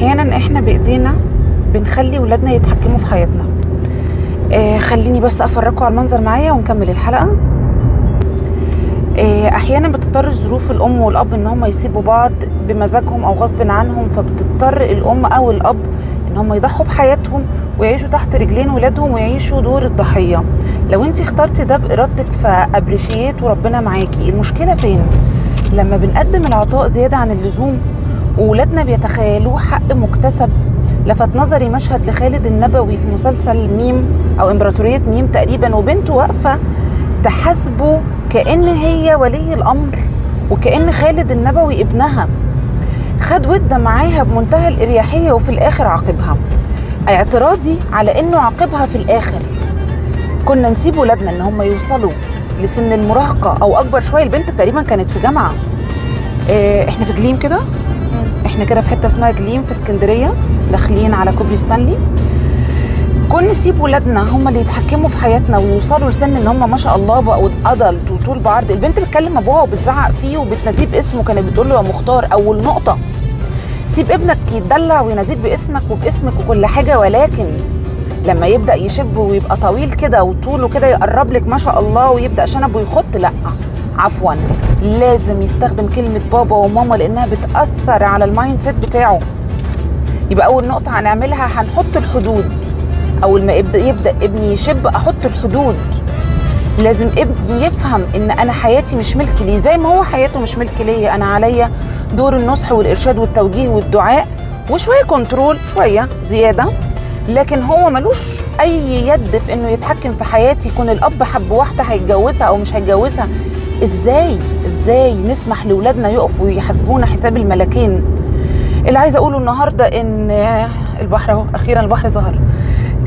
احيانا احنا بايدينا بنخلي ولادنا يتحكموا في حياتنا. خليني بس افرجكم على المنظر معايا ونكمل الحلقه. احيانا بتضطر ظروف الام والاب ان هم يسيبوا بعض بمزاجهم او غصب عنهم، فبتضطر الام او الاب ان هم يضحوا بحياتهم ويعيشوا تحت رجلين ولادهم ويعيشوا دور الضحيه. لو انت اخترتي ده بارادتك فابريشيت وربنا معاكي. المشكله فين؟ لما بنقدم العطاء زياده عن اللزوم وولادنا بيتخيلوه حق مكتسب. لفت نظري مشهد لخالد النبوي في مسلسل ميم او امبراطورية ميم تقريبا، وبنته واقفة تحاسبه كأن هي ولي الامر وكأن خالد النبوي ابنها. خد ودة معاها بمنتهى الاريحية وفي الاخر عاقبها. اعتراضي على انه عاقبها في الاخر. كنا نسيب ولادنا ان هم يوصلوا لسن المراهقة او اكبر شوية. البنت تقريبا كانت في جامعة. احنا في جليم كده، احنا كده في حته اسمها جليم في اسكندريه، داخلين على كوبري ستانلي. كنا نسيب ولادنا هم اللي يتحكموا في حياتنا ويوصلوا لسن ان هم ما شاء الله بقوا ادلت وطول بعرض. البنت بتكلم ابوها وبتزعق فيه وبتناديه باسمه، كانت بتقول له يا مختار. اول نقطه، سيب ابنك يتدلع ويناديك باسمك وباسمك وكل حاجه، ولكن لما يبدا يشب ويبقى طويل كده وطوله كده يقرب لك ما شاء الله ويبدا شنبه يخط، لا عفوا، لازم يستخدم كلمة بابا وماما لأنها بتأثر على المايند سيت بتاعه. يبقى أول نقطة هنعملها هنحط الحدود. أول ما يبدأ ابني يشب أحط الحدود. لازم ابني يفهم إن أنا حياتي مش ملك لي زي ما هو حياته مش ملك لي. أنا عليا دور النصح والإرشاد والتوجيه والدعاء وشوية كنترول، شوية زيادة، لكن هو ملوش أي يد في إنه يتحكم في حياتي. يكون الأب حب واحدة هيتجوزها أو مش هيتجوزها. ازاي نسمح لاولادنا يقفوا ويحاسبونا حساب الملاكين؟ اللي عايزه اقوله النهارده ان البحر اهو، اخيرا البحر ظهر.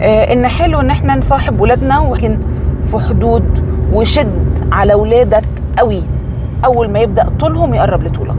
ان حلو ان احنا نصاحب ولادنا ولكن في حدود، وشد على ولادك قوي اول ما يبدا طولهم يقرب لطولك.